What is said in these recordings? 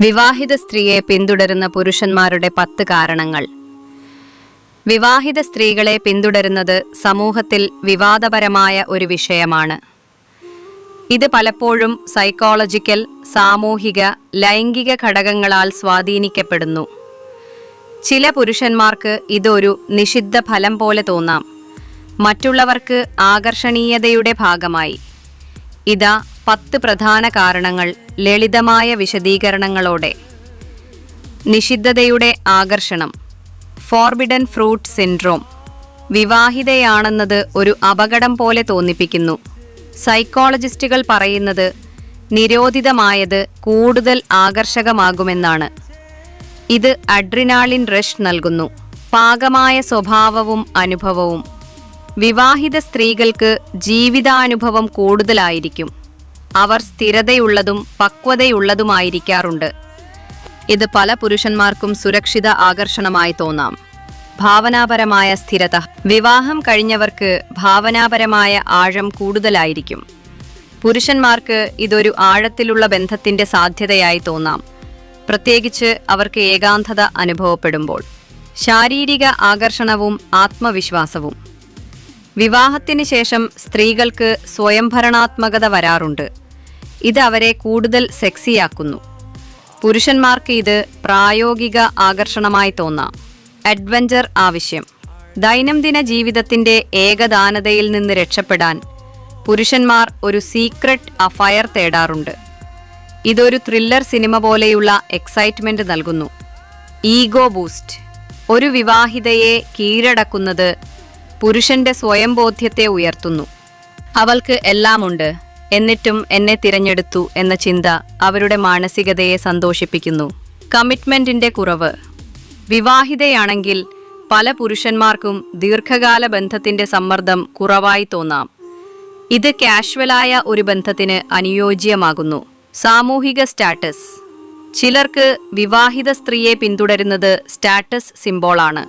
വിവാഹിത സ്ത്രീയെ പിന്തുടരുന്ന പുരുഷന്മാരുടെ 10 കാരണങ്ങൾ. വിവാഹിത സ്ത്രീകളെ പിന്തുടരുന്നത് സമൂഹത്തിൽ വിവാദപരമായ ഒരു വിഷയമാണ്. ഇത് പലപ്പോഴും സൈക്കോളജിക്കൽ, സാമൂഹിക, ലൈംഗിക ഘടകങ്ങളാൽ സ്വാധീനിക്കപ്പെടുന്നു. ചില പുരുഷന്മാർക്ക് ഇതൊരു നിഷിദ്ധ ഫലം പോലെ തോന്നാം, മറ്റുള്ളവർക്ക് ആകർഷണീയതയുടെ ഭാഗമായി. ഇതാ 10 പ്രധാന കാരണങ്ങൾ ലളിതമായ വിശദീകരണങ്ങളോടെ. നിഷിദ്ധതയുടെ ആകർഷണം, ഫോർബിഡൻ ഫ്രൂട്ട് സിൻഡ്രോം. വിവാഹിതയാണെന്നത് ഒരു അപകടം പോലെ തോന്നിപ്പിക്കുന്നു. സൈക്കോളജിസ്റ്റുകൾ പറയുന്നത് നിരോധിതമായത് കൂടുതൽ ആകർഷകമാകുമെന്നാണ്. ഇത് അഡ്രിനാലിൻ റഷ് നൽകുന്നു, പാകമായ സ്വഭാവവും അനുഭവവും. വിവാഹിത സ്ത്രീകൾക്ക് ജീവിതാനുഭവം കൂടുതലായിരിക്കും. അവർ സ്ഥിരതയുള്ളതും പക്വതയുള്ളതുമായിരിക്കാറുണ്ട്. ഇത് പല പുരുഷന്മാർക്കും സുരക്ഷിത ആകർഷണമായി തോന്നാം. ഭാവനാപരമായ സ്ഥിരത. വിവാഹം കഴിഞ്ഞവർക്ക് ഭാവനാപരമായ ആഴം കൂടുതലായിരിക്കും. പുരുഷന്മാർക്ക് ഇതൊരു ആഴത്തിലുള്ള ബന്ധത്തിന്റെ സാധ്യതയായി തോന്നാം, പ്രത്യേകിച്ച് അവർക്ക് ഏകാന്തത അനുഭവപ്പെടുമ്പോൾ. ശാരീരിക ആകർഷണവും ആത്മവിശ്വാസവും. വിവാഹത്തിന് ശേഷം സ്ത്രീകൾക്ക് സ്വയംഭരണാത്മകത വരാറുണ്ട്. ഇത് അവരെ കൂടുതൽ സെക്സിയാക്കുന്നു. പുരുഷന്മാർക്ക് ഇത് പ്രായോഗിക ആകർഷണമായി തോന്നാം. അഡ്വഞ്ചർ ആവശ്യം. ദൈനംദിന ജീവിതത്തിന്റെ ഏകദാനതയിൽ നിന്ന് രക്ഷപ്പെടാൻ പുരുഷന്മാർ ഒരു സീക്രട്ട് അഫയർ തേടാറുണ്ട്. ഇതൊരു ത്രില്ലർ സിനിമ പോലെയുള്ള എക്സൈറ്റ്മെന്റ് നൽകുന്നു. Ego boost. ഒരു വിവാഹിതയെ കീഴടക്കുന്നത് പുരുഷന്റെ സ്വയംബോധ്യത്തെ ഉയർത്തുന്നു. അവൾക്ക് എല്ലാമുണ്ട്, എന്നിട്ടും എന്നെ തിരഞ്ഞെടുത്തു എന്ന ചിന്ത അവരുടെ മാനസികതയെ സന്തോഷിപ്പിക്കുന്നു. കമ്മിറ്റ്മെന്റിന്റെ കുറവ്. വിവാഹിതയാണെങ്കിൽ പല പുരുഷന്മാർക്കും ദീർഘകാല ബന്ധത്തിന്റെ സമ്മർദ്ദം കുറവായി തോന്നാം. ഇത് കാഷ്വലായ ഒരു ബന്ധത്തിന് അനുയോജ്യമാകുന്നു. സാമൂഹിക സ്റ്റാറ്റസ്. ചിലർക്ക് വിവാഹിത സ്ത്രീയെ പിന്തുടരുന്നത് സ്റ്റാറ്റസ് സിംബോളാണ്.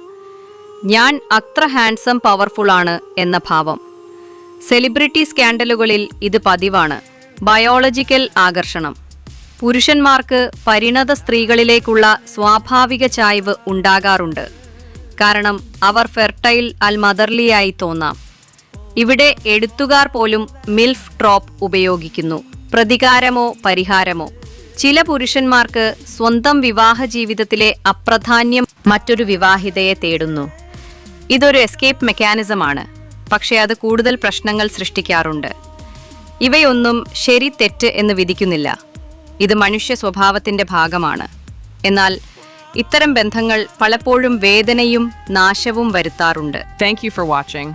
ഞാൻ അത്ര ഹാൻസം പവർഫുൾ ആണ് എന്ന ഭാവം. സെലിബ്രിറ്റി സ്കാൻഡലുകളിൽ ഇത് പതിവാണ്. ബയോളജിക്കൽ ആകർഷണം. പുരുഷന്മാർക്ക് പരിണത സ്ത്രീകളിലേക്കുള്ള സ്വാഭാവിക ചായ്വ് ഉണ്ടാകാറുണ്ട്, കാരണം അവർ ഫെർട്ടൈൽ മദർലിയായി തോന്നാം. ഇവിടെ എഴുത്തുകാർ പോലും മിൽഫ് ട്രോപ്പ് ഉപയോഗിക്കുന്നു. പ്രതികാരമോ പരിഹാരമോ. ചില പുരുഷന്മാർക്ക് സ്വന്തം വിവാഹ ജീവിതത്തിലെ അപ്രാധാന്യം മറ്റൊരു വിവാഹിതയെ തേടുന്നു. ഇതൊരു എസ്കേപ്പ് മെക്കാനിസമാണ്, പക്ഷേ അത് കൂടുതൽ പ്രശ്നങ്ങൾ സൃഷ്ടിക്കാറുണ്ട്. ഇവയൊന്നും ശരി തെറ്റ് എന്ന് വിധിക്കുന്നില്ല. ഇത് മനുഷ്യ സ്വഭാവത്തിന്റെ ഭാഗമാണ്. എന്നാൽ ഇത്തരം ബന്ധങ്ങൾ പലപ്പോഴും വേദനയും നാശവും വരുത്താറുണ്ട്. Thank you for watching.